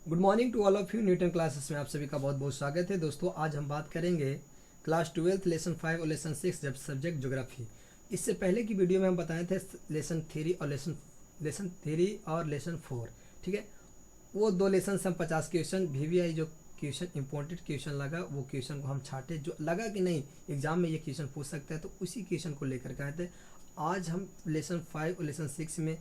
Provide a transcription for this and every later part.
Good morning to all of you. Newton classes में आप सभी का बहुत बहुत स्वागत है। दोस्तों आज हम बात करेंगे क्लास 12 लेसन 5 और लेसन 6 जब सब्जेक्ट ज्योग्राफी। इससे पहले की वीडियो में हम बताए थे लेसन 3 और लेसन 3 और लेसन 4। ठीक है, वो दो लेसन से हम 50 क्वेश्चन VVI जो क्वेश्चन इंपॉर्टेंट क्वेश्चन लगा वो क्वेश्चन को हम छाटे, जो लगा कि नहीं एग्जाम में ये क्वेश्चन पूछ सकता है तो उसी क्वेश्चन को लेकर के आए थे। आज हम लेसन 5 और लेसन 6 में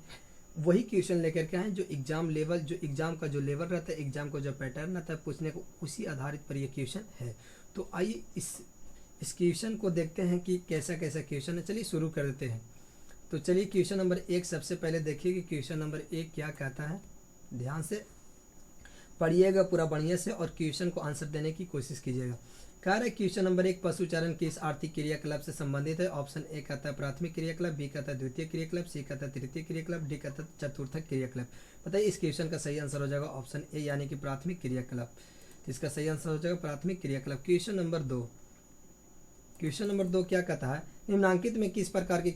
वही क्वेश्चन लेकर के आए जो एग्जाम लेवल, जो एग्जाम का जो लेवल रहता है, एग्जाम का जो पैटर्न रहता है पूछने को, उसी आधारित पर ये क्वेश्चन है। तो आइए इस क्वेश्चन को देखते हैं कि कैसा कैसा क्वेश्चन है। चलिए शुरू कर देते हैं। तो चलिए क्वेश्चन नंबर 1 सबसे पहले देखिए कि क्वेश्चन नंबर 1 क्या कहता है। ध्यान से पढ़िएगा पूरा बढ़िया से और क्वेश्चन को आंसर देने की कोशिश कीजिएगा। कह रहे क्वेश्चन नंबर 1 पशुचारण किस आर्थिक क्रियाकलाप से संबंधित है। ऑप्शन ए कहता है प्राथमिक क्रियाकलाप, बी कहता है द्वितीय क्रियाकलाप, सी कहता है तृतीय क्रियाकलाप, डी कहता है चतुर्थ क्रियाकलाप। बताइए इस क्वेश्चन का सही आंसर हो जाएगा ऑप्शन ए यानी कि प्राथमिक क्रियाकलाप। इसका सही आंसर हो जाएगा प्राथमिक क्रियाकलाप। क्वेश्चन नंबर 2, क्वेश्चन नंबर 2 क्या कहता है निम्नांकित में किस प्रकार की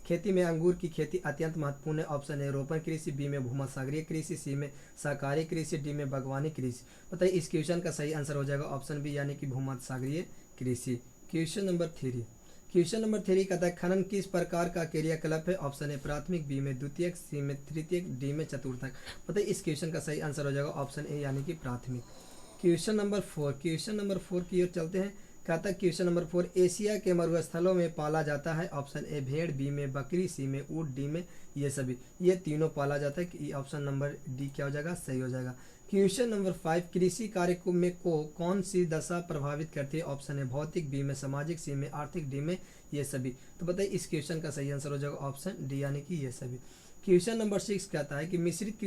खेती में अंगूर की खेती अत्यंत महत्वपूर्ण है। ऑप्शन ए रोपण कृषि, बी में भूमध्यसागरीय कृषि, सी में सहकारी कृषि, डी में बागवानी कृषि। बताइए इस क्वेश्चन का सही आंसर हो जाएगा ऑप्शन बी यानी कि भूमध्यसागरीय कृषि। क्वेश्चन नंबर 3, क्वेश्चन नंबर 3 कहता है खनन किस प्रकार का क्रियाकलाप है। ऑप्शन ए प्राथमिक, बी में द्वितीयक, सी में तृतीयक, डी में चतुर्थक। बताइए इस क्वेश्चन का सही आंसर हो जाएगा ऑप्शन ए यानी कि प्राथमिक। क्वेश्चन नंबर 4, क्वेश्चन नंबर 4 की ओर चलते हैं। कहता है क्वेश्चन नंबर 4 एशिया के मरुस्थलों में पाला जाता है। ऑप्शन ए भेड़, बी में बकरी, सी में ऊंट, डी में ये सभी, ये तीनों पाला जाता है कि ऑप्शन नंबर डी क्या हो जाएगा, सही हो जाएगा। क्वेश्चन नंबर 5 कृषि कार्य को कौन सी दशा प्रभावित करती है। ऑप्शन ए भौतिक, बी में सामाजिक, सी में आर्थिक, डी में ये सभी। तो बताइए इस क्वेश्चन का सही आंसर हो जाएगा ऑप्शन डी यानी कि ये सभी। क्वेश्चन नंबर 6 कहता है कि मिश्रित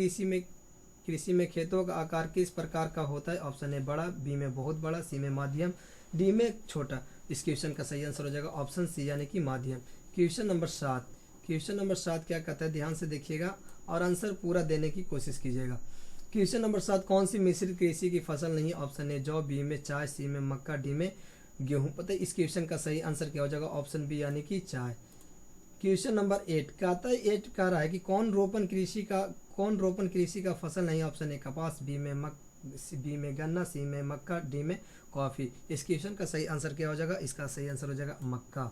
कृषि में खेतों का आकार किस प्रकार का होता है। ऑप्शन ए बड़ा, बी में बहुत बड़ा, सी में माध्यम, डी में छोटा। इस क्वेश्चन का सही आंसर हो जाएगा ऑप्शन सी यानी कि माध्यम। क्वेश्चन नंबर 7, क्वेश्चन नंबर 7 क्या कहता है ध्यान से देखिएगा और आंसर पूरा देने की कोशिश कीजिएगा। क्वेश्चन नंबर 7 कौन सी मिश्रित कृषि की फसल नहीं। ऑप्शन ए जौ, बी में चाय, सी में मक्का, डी में गेहूं। पता है इस क्वेश्चन का सही आंसर क्या हो जाएगा ऑप्शन बी यानी कि चाय। क्वेश्चन नंबर 8 कहता है 8 कह रहा है कि कौन रोपण कृषि का फसल नहीं। ऑप्शन ए कपास, बी में गन्ना, सी में मक्का, डी में कॉफी। इस क्वेश्चन का सही आंसर क्या हो जाएगा, इसका सही आंसर हो जाएगा मक्का।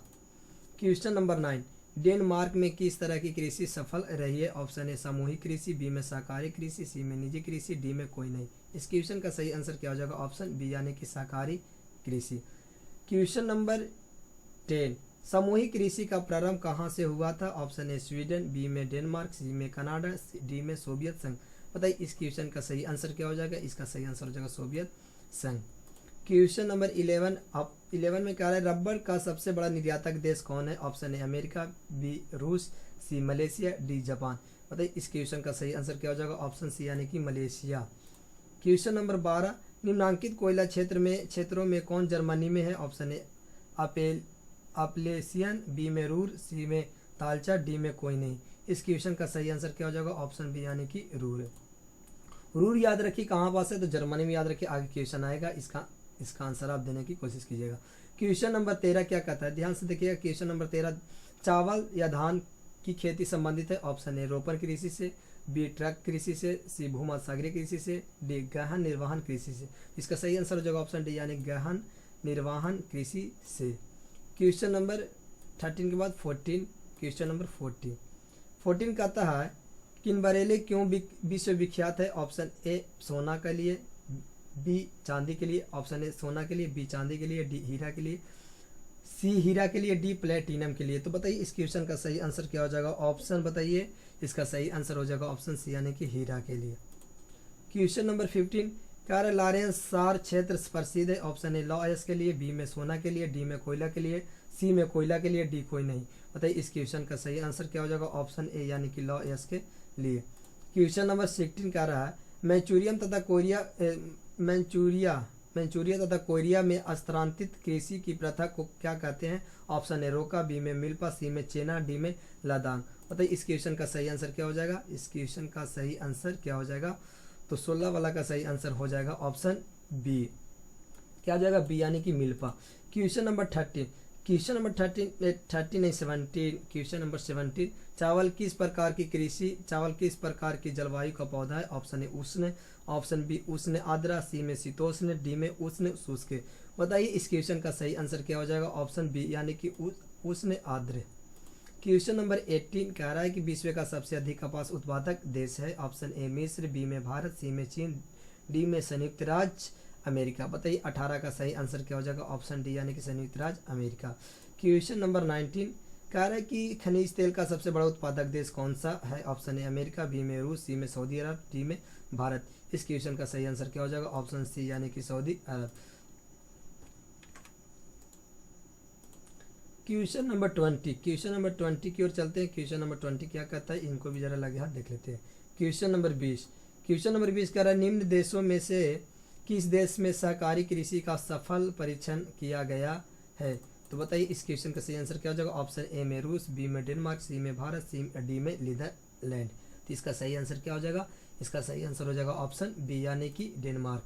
क्वेश्चन नंबर 9 डेनमार्क में किस तरह की कृषि सफल रही है। ऑप्शन ए सामूहिक कृषि, बी में सहकारी कृषि, सी में निजी कृषि, डी में कोई नहीं। इस क्वेश्चन का सही आंसर क्या हो जाएगा ऑप्शन बी यानी कि सहकारी कृषि। क्वेश्चन नंबर 10 सामूहिक कृषि का प्रारंभ कहाँ से हुआ था। ऑप्शन ए स्वीडन, बी में डेनमार्क, सी में कनाडा, डी में सोवियत संघ। बताइए इस क्वेश्चन का सही आंसर क्या हो जाएगा, इसका सही आंसर हो जाएगा सोवियत संघ। क्वेश्चन नंबर 11 में कह रहा है रबड़ का सबसे बड़ा निर्यातक देश कौन है। ऑप्शन ए अमेरिका, बी रूस, सी मलेशिया, डी जापान। बताइए इस क्वेश्चन का सही आंसर क्या हो जाएगा ऑप्शन सी यानी कि मलेशिया। क्वेश्चन नंबर 12 निम्नांकित कोयला क्षेत्रों में कौन जर्मनी में है। ऑप्शन ए अपलेशियन, बी में रूर, सी में तालचा, डी में कोई नहीं। इस क्वेश्चन का सही आंसर क्या हो जाएगा ऑप्शन बी यानी कि रूर। रूर याद रखिए कहाँ पास है तो जर्मनी में याद रखिए, आगे क्वेश्चन आएगा इसका आंसर आप देने की कोशिश कीजिएगा। क्वेश्चन नंबर 13 क्या कहता है ध्यान से देखिएगा। क्वेश्चन नंबर 13 चावल या धान की खेती संबंधित है। ऑप्शन ए रोपण कृषि से, बी ट्रक कृषि से, सी भूमध्यसागरीय कृषि से, डी गहन निर्वहन कृषि से। इसका सही आंसर हो जाएगा ऑप्शन डी यानी गहन निर्वहन कृषि से। क्वेश्चन नंबर 13 के बाद 14, क्वेश्चन नंबर 14 कहता है किनबरेली क्यों विश्व विख्यात है। ऑप्शन ए सोना के लिए, बी चांदी के लिए। ऑप्शन ए सोना के लिए, बी चांदी के लिए, डी हीरा के लिए, सी हीरा के लिए, डी प्लेटिनम के लिए। तो बताइए इस क्वेश्चन का सही आंसर क्या हो जाएगा ऑप्शन बताइए, इसका सही आंसर हो जाएगा ऑप्शन सी यानी कि हीरा के लिए। क्वेश्चन नंबर 15 कह रहे लारेंस सार क्षेत्र प्रसिद्ध है। ऑप्शन ए लॉ के लिए, बी में सोना के लिए, डी में कोयला के लिए, सी में कोयला के लिए, डी कोई नहीं। बताइए इस क्वेश्चन का सही आंसर क्या हो जाएगा ऑप्शन ए यानी कि लॉ के लिए। क्वेश्चन नंबर 16 कह रहा है मैंचूरिया तथा कोरिया में स्थानांतरित कृषि की प्रथा को क्या कहते हैं। ऑप्शन ए रोका, बी में मिल्पा, सी में चेना, डी में लादांग। बताइए इस क्वेश्चन का सही आंसर क्या हो जाएगा, इस क्वेश्चन का सही आंसर क्या हो जाएगा तो 16 वाला का सही आंसर हो जाएगा ऑप्शन बी, क्या हो जाएगा बी यानी कि milpa. Question number 30 question number 13 नहीं 17, क्वेश्चन नंबर 17, चावल किस प्रकार की जलवायु का पौधा है? ऑप्शन ए उष्ण, ऑप्शन बी उष्ण आर्द्र, सी में शीतोष्ण, डी में उष्ण शुष्क। बताइए इस क्वेश्चन का सही आंसर क्या हो जाएगा? ऑप्शन बी यानी कि उष्ण आर्द्र। क्वेश्चन नंबर 18 कह रहा है कि विश्व का सबसे अधिक कपास उत्पादक देश है। ऑप्शन ए मिस्र, बी में भारत, सी में चीन, डी में संयुक्त राज्य अमेरिका। बताइए 18 का सही आंसर क्या हो जाएगा? ऑप्शन डी यानी कि संयुक्त राज्य अमेरिका। क्वेश्चन नंबर 19 कह रहा है कि खनिज तेल का सबसे बड़ा उत्पादक देश कौन सा है? ऑप्शन ए अमेरिका, बी में रूस, सी में सऊदी अरब, डी में भारत। इस क्वेश्चन का सही आंसर क्या हो जाएगा? ऑप्शन सी यानी कि सऊदी अरब। क्वेश्चन नंबर 20 की ओर चलते हैं। क्वेश्चन नंबर 20 क्या कहता है, इनको भी जरा लगे हाथ देख लेते हैं। क्वेश्चन नंबर 20 कह रहा है निम्न देशों में से किस देश में सहकारी कृषि का सफल परीक्षण किया गया है? तो बताइए इस क्वेश्चन का सही आंसर क्या हो जाएगा? ऑप्शन ए में रूस, बी में डेनमार्क, सी में भारत, डी में नीदरलैंड। तो इसका सही आंसर क्या हो जाएगा? इसका सही आंसर हो जाएगा ऑप्शन बी यानी कि डेनमार्क।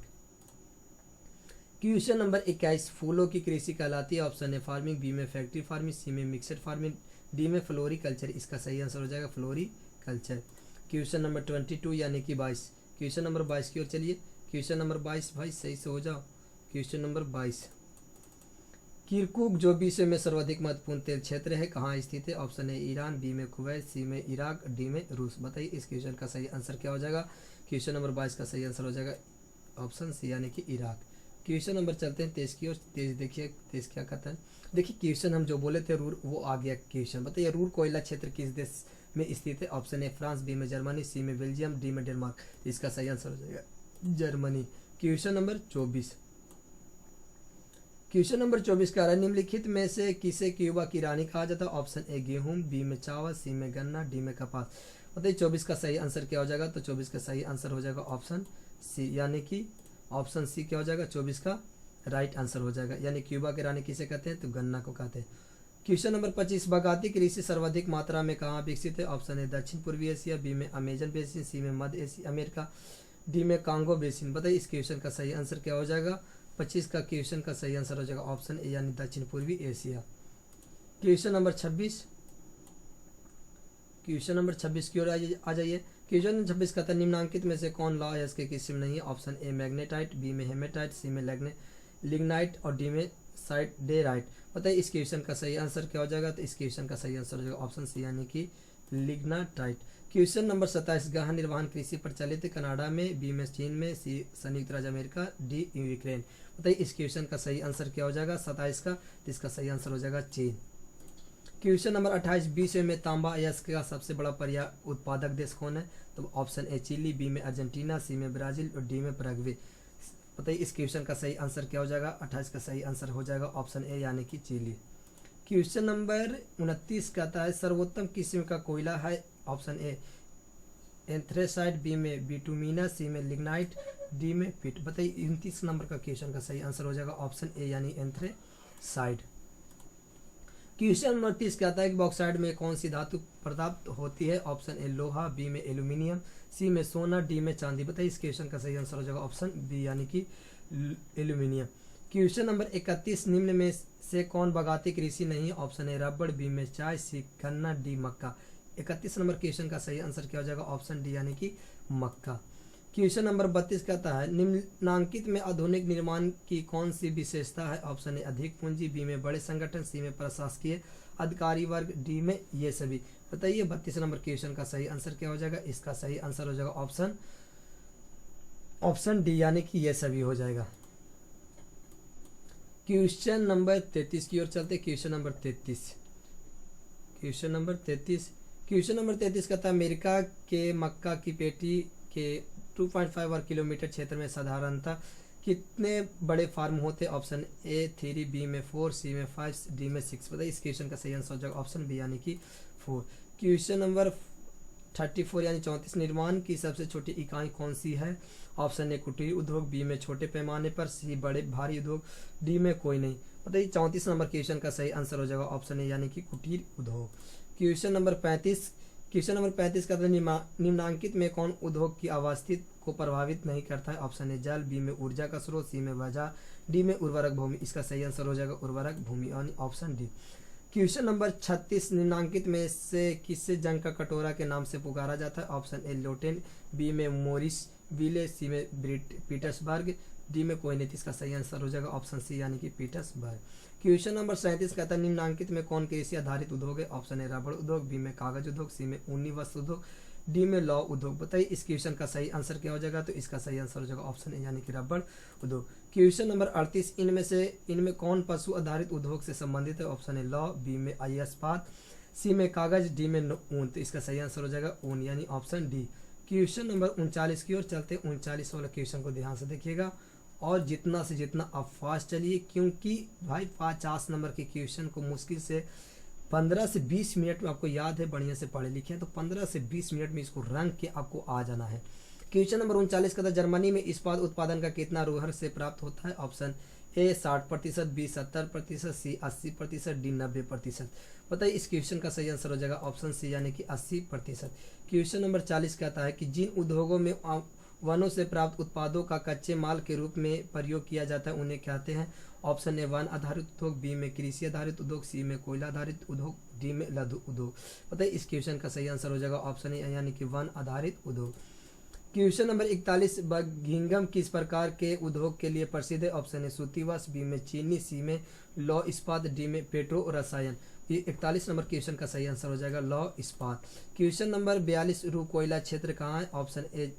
क्वेश्चन नंबर 21 फूलों की कृषि कहलाती है। ऑप्शन ए फार्मिंग, बी में फैक्ट्री फार्मिंग, सी में मिक्सड फार्मिंग, डी में फ्लोरिकल्चर। इसका सही आंसर हो जाएगा फ्लोरिकल्चर। क्वेश्चन नंबर 22 यानी कि 22, क्वेश्चन नंबर 22 की ओर चलिए। क्वेश्चन नंबर 22 भाई सही से हो जाओ। क्वेश्चन नंबर 22 किरकुक जो विश्व में सर्वाधिक महत्वपूर्ण तेल क्षेत्र है कहाँ स्थित है? ऑप्शन ए ईरान, बी में कुवैत, सी में इराक, डी में रूस। बताइए इस क्वेश्चन का सही आंसर क्या हो जाएगा? क्वेश्चन नंबर 22 का सही आंसर हो जाएगा ऑप्शन सी यानी कि इराक। क्वेश्चन नंबर चलते हैं 23 की ओर। 23 देखिए 23 क्या कहता है। देखिए क्वेश्चन हम जो बोले थे रूर वो आ गया क्वेश्चन। बताइए रूर कोयला क्षेत्र किस देश में स्थित है? ऑप्शन ए फ्रांस, बी में जर्मनी, सी में बेल्जियम, डी में डेनमार्क। इसका सही आंसर हो जाएगा जर्मनी। क्वेश्चन नंबर 24 कह रहा है निम्नलिखित में से किसे क्यूबा की रानी कहा जाता है? ऑप्शन ए गेहूं, बी में चावल, सी में गन्ना, डी में कपास। बताइए 24 का सही आंसर क्या हो जाएगा? तो 24 का सही आंसर हो जाएगा ऑप्शन सी यानी कि ऑप्शन सी क्या हो जाएगा? 24 का राइट आंसर हो जाएगा। यानी क्यूबा की रानी किसे कहते हैं? तो गन्ना को कहते हैं। क्वेश्चन नंबर 25 बागायती कृषि सर्वाधिक मात्रा में कहाँ विकसित है? ऑप्शन ए दक्षिण पूर्वी एशिया, बी में अमेजन बेसिन, सी में मध्य एशिया अमेरिका, डी में कांगो बेसिन। बताइए इस क्वेश्चन का सही आंसर क्या हो जाएगा? 25 का क्वेश्चन का सही आंसर हो जाएगा ऑप्शन ए यानी दक्षिण पूर्वी एशिया। क्वेश्चन नंबर 26 की ओर आ जाइए। क्वेश्चन 26 कहता है निम्नांकित में से कौन लॉ है इसके किस्म नहीं है? ऑप्शन ए मैग्नेटाइट, बी में हेमेटाइट, सी में लिग्नाइट और डी में साइडेराइट। बताइए इस क्वेश्चन का सही आंसर क्या हो जाएगा? तो इस क्वेश्चन का सही आंसर हो जाएगा ऑप्शन सी यानी कि लिग्नाटाइट। क्वेश्चन नंबर 27 गहन निर्वहन कृषि प्रचलित है कनाडा में, बी में चीन में, सी संयुक्त राज्य अमेरिका, डी यूक्रेन। बताइए इस क्वेश्चन का सही आंसर क्या हो जाएगा 27 का? तो इसका सही आंसर हो जाएगा चीन। क्वेश्चन नंबर 28 विश्व में तांबा अयस्क का सबसे बड़ा उत्पादक देश कौन है? तो ऑप्शन ए चिली, बी में अर्जेंटीना, सी में ब्राजील और डी में पैराग्वे। बताइए इस क्वेश्चन का सही आंसर क्या हो जाएगा? 28 का सही आंसर हो जाएगा ऑप्शन ए यानी कि चिली। क्वेश्चन नंबर 29 कहता है सर्वोत्तम किस्म का कोयला है? ऑप्शन ए एंथ्रेसाइट, बी में बिटुमिना, सी में लिग्नाइट, डी में पिट। बताइए 29 नंबर का क्वेश्चन का सही आंसर हो जाएगा ऑप्शन ए यानी एंथ्रेसाइट। क्वेश्चन नंबर 30 कहता है कि बॉक्साइड में कौन सी धातु प्राप्त होती है? ऑप्शन ए लोहा, बी में एल्यूमिनियम, सी में सोना, डी में चांदी। बताइए इस क्वेश्चन का सही आंसर हो जाएगा ऑप्शन बी यानी कि एल्यूमिनियम। क्वेश्चन नंबर 31 निम्न में से कौन बागायती कृषि नहीं है? ऑप्शन ए रबड़, बी में चाय, सी गन्ना, डी मक्का। 31 नंबर क्वेश्चन का सही आंसर क्या हो जाएगा? ऑप्शन डी यानी कि मक्का। क्वेश्चन नंबर 32 कहता है निम्नांकित में आधुनिक निर्माण की कौन सी विशेषता है? ऑप्शन ए अधिक पूंजी, बी में बड़े संगठन, सी में प्रशासकीय अधिकारी वर्ग, डी में ये सभी। बताइए 32 नंबर क्वेश्चन का सही आंसर क्या हो जाएगा? इसका सही आंसर हो जाएगा ऑप्शन डी यानी कि ये सभी हो जाएगा। क्वेश्चन नंबर 33 की ओर चलते। क्वेश्चन नंबर 33 कहता है अमेरिका के मक्का की पेटी के 2.5 वर्ग किलोमीटर क्षेत्र में साधारणतः कितने बड़े फार्म होते हैं? ऑप्शन ए 3, बी में 4, सी में 5, डी में 6। बताइए इस क्वेश्चन का सही आंसर हो जाएगा ऑप्शन बी यानी कि 4। क्वेश्चन नंबर 34 यानी 34 निर्माण की सबसे छोटी इकाई कौन सी है? ऑप्शन ए कुटीर उद्योग, बी में छोटे पैमाने पर, सी बड़े भारी उद्योग, डी में कोई नहीं। बताइए 34 नंबर क्वेश्चन का सही आंसर हो जाएगा ऑप्शन ए यानी कि कुटीर उद्योग। क्वेश्चन नंबर 35 क्वेश्चन नंबर 35 का निम्नांकित में कौन उद्योग की आवास्थिति को प्रभावित नहीं करता है? ऑप्शन ए जल, बी में ऊर्जा का स्रोत, सी में बाजार, डी में उर्वरक भूमि। इसका सही आंसर हो जाएगा उर्वरक भूमि यानी ऑप्शन डी। क्वेश्चन नंबर 36 निम्नांकित में से किसे जंग का कटोरा के नाम से पुकारा जाता है? ऑप्शन ए लोटेन, बी में मोरिस विले, सी में पीटर्सबर्ग, डी में कोई नहीं। इसका सही आंसर हो जाएगा ऑप्शन सी यानी कि पीटर्सबर्ग। क्वेश्चन नंबर 37 कहता है निम्नांकित में कौन कृषि आधारित उद्योग है? ऑप्शन ए रबड़ उद्योग, बी में कागज उद्योग, सी में ऊनी वस्त्र उद्योग, डी में लौ उद्योग। बताइए इस क्वेश्चन का सही आंसर क्या हो जाएगा? तो इसका सही आंसर हो जाएगा ऑप्शन ए यानी कि रबड़ उद्योग। क्वेश्चन नंबर 38 इनमें कौन पशु आधारित उद्योग से संबंधित है? ऑप्शन ए लौ, बी में इस्पात, सी में कागज, डी में ऊन। तो इसका सही आंसर हो जाएगा ऊन यानी ऑप्शन डी। क्वेश्चन नंबर 39 की ओर चलते हैं। 39 वाला क्वेश्चन को ध्यान से देखिएगा और जितना से जितना आप फास्ट चलिए, क्योंकि भाई 50 नंबर के क्वेश्चन को मुश्किल से 15 से 20 मिनट में आपको याद है, बढ़िया से पढ़े लिखे हैं, तो 15 से 20 मिनट में इसको रंग के आपको आ जाना है। क्वेश्चन नंबर 39 का था जर्मनी में इस्पात उत्पादन का कितना रूहर से प्राप्त होता है? Option A 60%, B 70%, C 80%, D 90%। बताइए इस क्वेश्चन का सही आंसर हो जाएगा ऑप्शन सी यानी कि 80%। क्वेश्चन नंबर 40 कहता है कि जिन उद्योगों में वनों से प्राप्त उत्पादों का कच्चे माल के रूप में प्रयोग किया जाता है उन्हें कहते हैं? ऑप्शन ए वन आधारित उद्योग, बी में कृषि आधारित उद्योग, सी में कोयला आधारित उद्योग, डी में लघु उद्योग। बताइए इस क्वेश्चन का सही आंसर हो जाएगा ऑप्शन ए यानी कि वन आधारित उद्योग। क्वेश्चन नंबर 41 बर्मिंघम किस प्रकार के उद्योग के लिए प्रसिद्ध है? ऑप्शन ए सूती वस्त्र, बी में चीनी, सी में लौ इस्पात, डी में पेट्रो रसायन। ये 41 नंबर क्वेश्चन का सही आंसर हो जाएगा लौ इस्पात। क्वेश्चन नंबर 42 रू कोयला क्षेत्र कहाँ है? ऑप्शन ए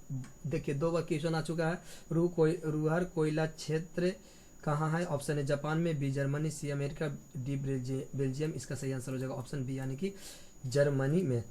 देखिए 2 बार क्वेश्चन आ चुका है। रूहर कोयला क्षेत्र कहाँ है? ऑप्शन ए जापान में, B Germany, C America, D Belgium. इसका सही आंसर हो जाएगा ऑप्शन बी यानी कि जर्मनी में।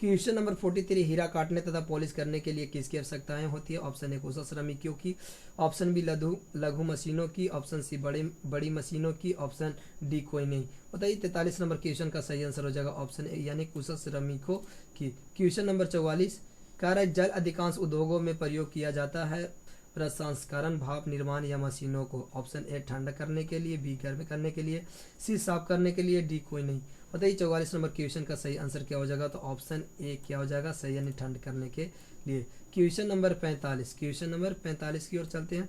क्वेश्चन नंबर 43 हीरा काटने तथा पॉलिश करने के लिए किसकी आवश्यकताएं होती है? ऑप्शन ए कुशल श्रमिकों की, ऑप्शन बी लघु मशीनों की, ऑप्शन सी बड़ी मशीनों की, ऑप्शन डी कोई नहीं। बताइए 43 नंबर क्वेश्चन का सही आंसर हो जाएगा ऑप्शन ए यानी कुशल श्रमिकों की। क्वेश्चन नंबर 44 कार्य जल अधिकांश उद्योगों में प्रयोग किया जाता है प्रसंस्करण, भाप निर्माण या मशीनों को? ऑप्शन ए ठंडा करने के लिए, बी गर्म करने के लिए, सी साफ करने के लिए, डी कोई नहीं। बताइए 44 नंबर क्वेश्चन का सही आंसर क्या हो जाएगा? तो ऑप्शन ए क्या हो जाएगा सही यानी ठंड करने के लिए। क्वेश्चन नंबर 45 की ओर चलते हैं।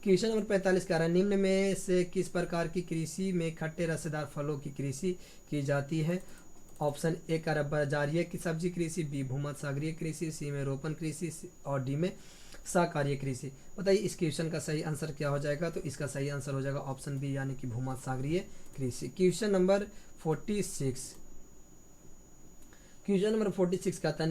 क्वेश्चन नंबर 45 कह रहा है निम्न में से किस प्रकार की कृषि में खट्टे रसेदार फलों की कृषि की जाती है? ऑप्शन ए का बाजारीय की सब्जी कृषि, बी भूमध्यसागरीय कृषि, सी में रोपण कृषि और डी में सहकार्य कृषि। बताइए इस क्वेश्चन का सही आंसर क्या हो जाएगा? तो इसका सही आंसर हो जाएगा ऑप्शन बी यानी कि भूमध्यसागरीय कृषि। क्वेश्चन नंबर 46 कहता है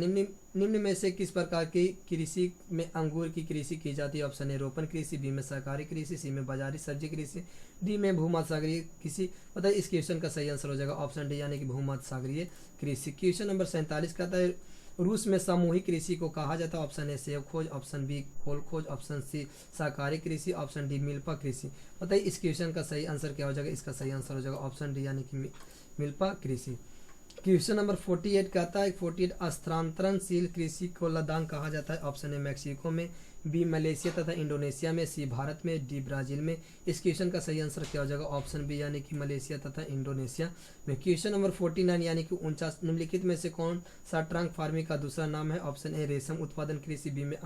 निम्न में से किस प्रकार की कृषि में अंगूर की कृषि की जाती है? ऑप्शन ए रोपण कृषि, बी में सहकारी कृषि, सी में बाजारी सब्जी कृषि, डी में भूमध्यसागरीय कृषि। बताइए इस क्वेश्चन का सही आंसर हो जाएगा ऑप्शन डी यानी कि भूमध्यसागरीय कृषि। क्वेश्चन नंबर 47 कहता है रूस में सामूहिक कृषि को कहा जाता है? ऑप्शन ए सेब खोज, ऑप्शन बी खोल खोज, ऑप्शन सी सहकारी कृषि, ऑप्शन डी मिल्पा कृषि। बताइए इस क्वेश्चन का सही आंसर क्या हो जाएगा? इसका सही आंसर हो जाएगा ऑप्शन डी यानी कि मिल्पा कृषि। क्वेश्चन नंबर 48 कहता है 48 स्थानांतरणशील कृषि को लद्दाख कहा जाता है? ऑप्शन ए मैक्सिको में, बी मलेशिया तथा इंडोनेशिया में, सी भारत में, डी ब्राजील में। इस क्वेश्चन का सही आंसर क्या हो जाएगा? ऑप्शन बी यानी कि मलेशिया तथा इंडोनेशिया में। क्वेश्चन नंबर 49 यानी कि 49 निम्नलिखित में से कौन सा ट्रंक फार्मिंग का दूसरा नाम है? ऑप्शन ए रेशम उत्पादन कृषि, बी में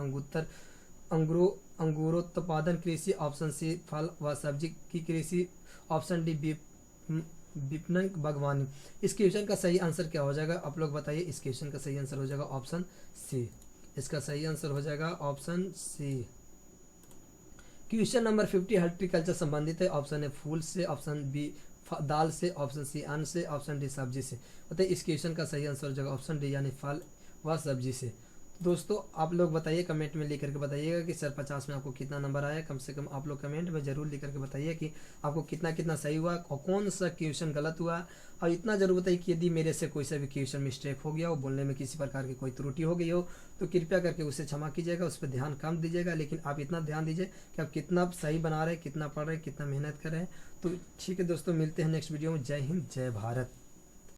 अंगूरोत्पादन कृषि, ऑप्शन सी फल व सब्जी की कृषि, ऑप्शन डी विपणन बागवानी। इस क्वेश्चन का सही आंसर क्या हो जाएगा? आप लोग बताइए। इस क्वेश्चन का सही आंसर हो जाएगा ऑप्शन सी। इसका सही आंसर हो जाएगा option C. Question number 50 horticulture संबंधित है? ऑप्शन ए फूल से, ऑप्शन बी दाल से, ऑप्शन सी अन्न से, ऑप्शन डी सब्जी से। बताइए इस क्वेश्चन का सही आंसर हो जाएगा ऑप्शन डी यानी फल व सब्जी से। दोस्तों आप लोग बताइए, कमेंट में लिख करके बताइएगा कि सर 50 में आपको कितना नंबर आया। कम से कम आप लोग कमेंट में जरूर लिख करके बताइए कि आपको कितना कितना सही हुआ और कौन सा क्वेश्चन गलत हुआ। और इतना जरूर बताइए कि यदि मेरे से कोई सा भी क्वेश्चन मिस्टेक हो गया हो, बोलने में किसी प्रकार की कोई त्रुटि हो गई हो, तो कृपया करके उसे क्षमा कीजिएगा, उस पर ध्यान कम दीजिएगा। लेकिन आप इतना ध्यान दीजिए कि आप कितना सही बना रहे हैं, कितना पढ़ रहे हैं, कितना मेहनत कर रहे हैं। तो ठीक है दोस्तों, मिलते हैं नेक्स्ट वीडियो में। जय हिंद, जय भारत।